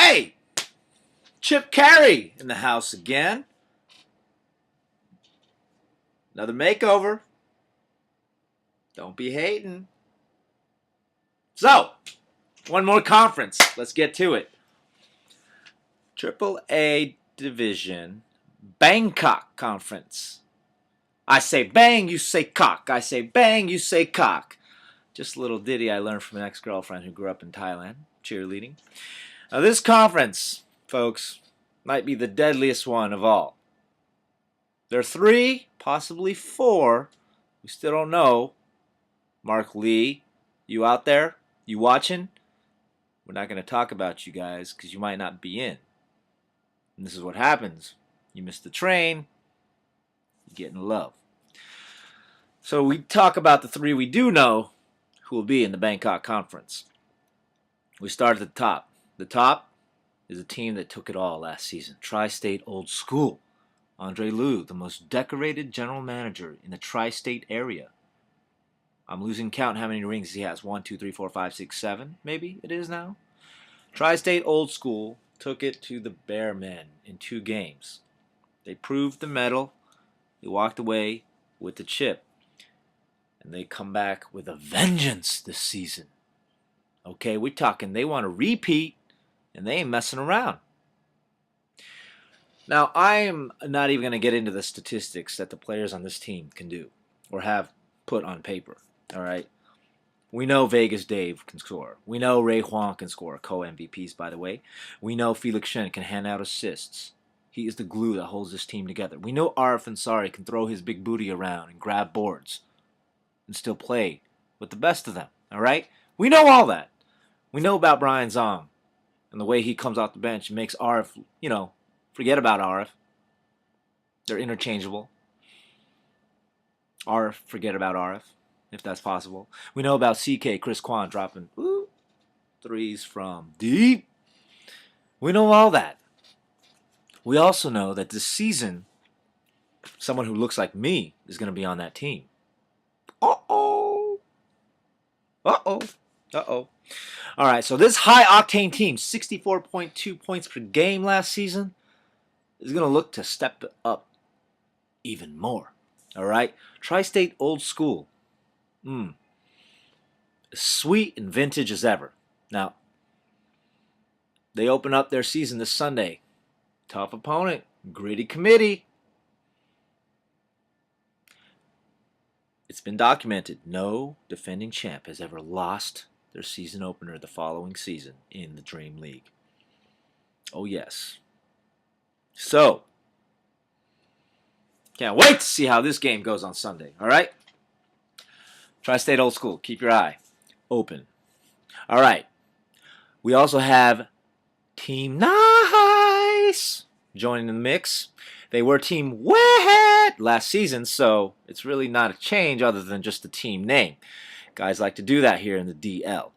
Hey! Chip Carey in the house again. Another makeover. Don't be hating. So, one more conference. Let's get to it. AAA Division Bangkok Conference. I say bang, you say cock. I say bang, you say cock. Just a little ditty I learned from an ex-girlfriend who grew up in Thailand, cheerleading. Now this conference, folks, might be the deadliest one of all. There are 3, possibly 4, we still don't know. Mark Lee, you out there? You watching? We're not going to talk about you guys because you might not be in. And this is what happens. You miss the train, you get in love. So we talk about the 3 we do know who will be in the Bangkok Conference. We start at the top. The top is a team that took it all last season. Tri-State Old School. Andre Liu, the most decorated general manager in the Tri-State area. I'm losing count how many rings he has. 1, 2, 3, 4, 5, 6, 7, maybe it is now. Tri-State Old School took it to the Bear Men in 2 games. They proved the medal. They walked away with the chip. And they come back with a vengeance this season. Okay, we're talking they want to repeat, and they ain't messing around. Now, I am not even going to get into the statistics that the players on this team can do or have put on paper. All right? We know Vegas Dave can score. We know Ray Huang can score, co-MVPs, by the way. We know Felix Shen can hand out assists. He is the glue that holds this team together. We know Arif Ansari can throw his big booty around and grab boards and still play with the best of them. All right? We know all that. We know about Brian Zong and the way he comes off the bench and makes Arif, forget about Arif. They're interchangeable. Arif, forget about Arif, if that's possible. We know about CK, Chris Kwan, dropping threes from deep. We know all that. We also know that this season, someone who looks like me is going to be on that team. Uh-oh. Uh-oh. Uh-oh. All right, so this high-octane team, 64.2 points per game last season, is going to look to step up even more. All right? Tri-State Old School. As sweet and vintage as ever. Now, they open up their season this Sunday. Tough opponent. Gritty committee. It's been documented. No defending champ has ever lost their season opener the following season in the Dream League. Oh, yes. So, can't wait to see how this game goes on Sunday, all right? Tri-State Old School, keep your eye open. All right. We also have Team Nice joining the mix. They were Team Wet last season, so it's really not a change other than just the team name. Guys like to do that here in the DL.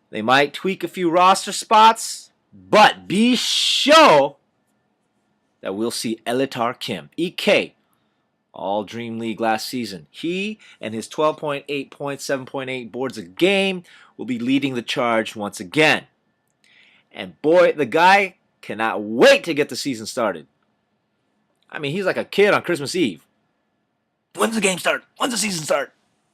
They might tweak a few roster spots, but be sure that we'll see Elitar Kim, EK, all Dream League last season. He and his 12.8 points, 7.8 boards a game will be leading the charge once again. And boy, the guy cannot wait to get the season started. I mean, he's like a kid on Christmas Eve. When's the game start? When's the season start?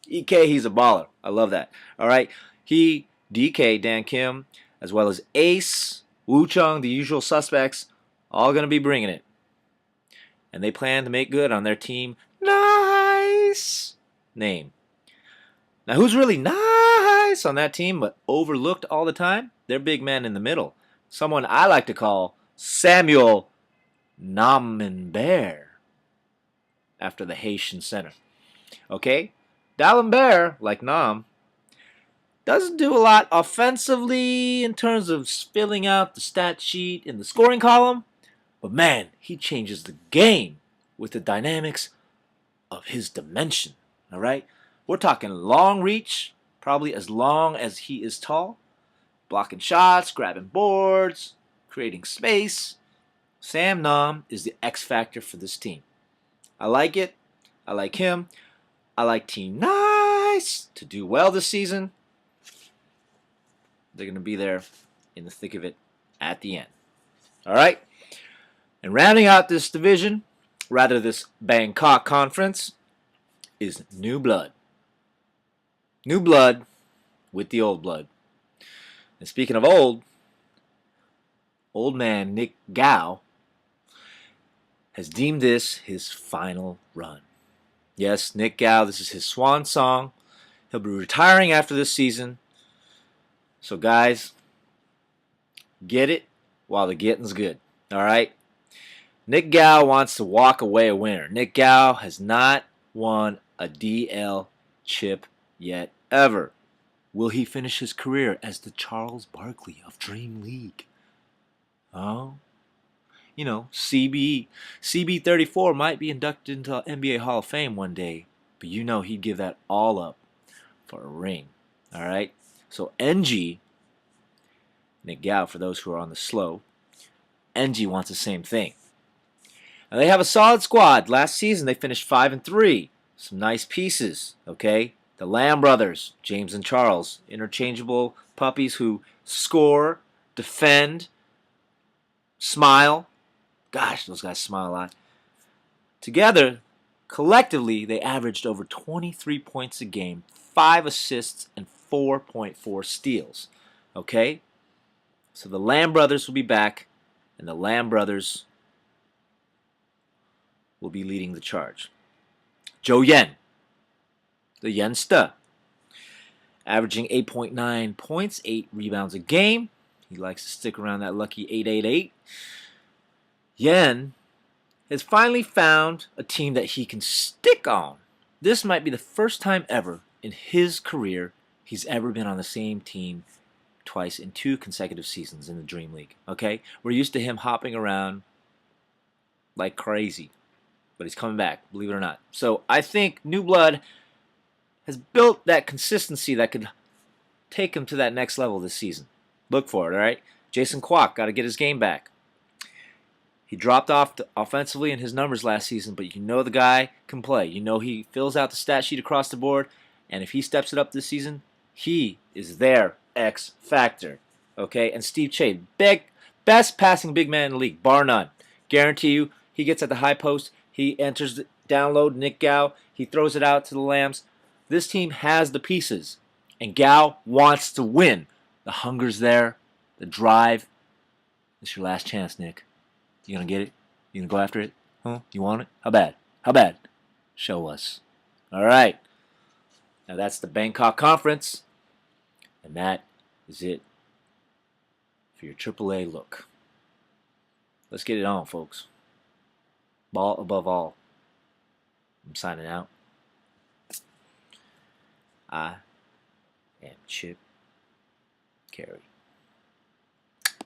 EK, he's a baller. I love that. All right. He, DK, Dan Kim, as well as Ace, Wu Chung, the usual suspects, all going to be bringing it. And they plan to make good on their team Nice name. Now, who's really nice on that team but overlooked all the time? Their big man in the middle. Someone I like to call Samuel D'Alembert, after the Haitian center. Okay? D'Alembert, like Nam, doesn't do a lot offensively in terms of filling out the stat sheet in the scoring column, but man, he changes the game with the dynamics of his dimension. All right? We're talking long reach, probably as long as he is tall, blocking shots, grabbing boards, creating space. Sam Nam is the X factor for this team. I like it. I like him. I like Team Nice to do well this season. They're going to be there in the thick of it at the end. All right? And rounding out this division, rather this Bangkok conference, is new blood. New blood with the old blood. And speaking of old man Nick Gao has deemed this his final run. Yes, Nick Gao, this is his swan song. He'll be retiring after this season. So guys, get it while the getting's good. All right? Nick Gao wants to walk away a winner. Nick Gao has not won a DL chip yet ever. Will he finish his career as the Charles Barkley of Dream League? Oh, you know, CB34 might be inducted into NBA Hall of Fame one day, but you know he'd give that all up for a ring. All right? So NG, Nick Gao, for those who are on the slow, NG wants the same thing. Now they have a solid squad. Last season they finished 5-3. Some nice pieces, okay? The Lamb brothers, James and Charles, interchangeable puppies who score, defend, smile. Gosh, those guys smile a lot. Together, collectively, they averaged over 23 points a game, 5 assists, and 4.4 steals. Okay? So the Lamb brothers will be back, and the Lamb brothers will be leading the charge. Joe Yen, the Yensta, averaging 8.9 points, 8 rebounds a game. He likes to stick around that lucky 888. Yen has finally found a team that he can stick on. This might be the first time ever in his career he's ever been on the same team twice in 2 consecutive seasons in the Dream League. Okay? We're used to him hopping around like crazy. But he's coming back, believe it or not. So I think New Blood has built that consistency that could take him to that next level this season. Look for it, all right? Jason Kwok got to get his game back. He dropped off offensively in his numbers last season, but you know the guy can play. You know he fills out the stat sheet across the board, and if he steps it up this season, he is their X factor. Okay? And Steve Che, best passing big man in the league, bar none. Guarantee you, he gets at the high post. He enters the download, Nick Gao. He throws it out to the Lambs. This team has the pieces, and Gao wants to win. The hunger's there, the drive. It's your last chance, Nick. You gonna get it? You gonna go after it? Huh? You want it? How bad? How bad? Show us. All right. Now that's the Bangkok Conference, and that is it for your AAA look. Let's get it on, folks. Ball above all. I'm signing out. I am Chip Carey.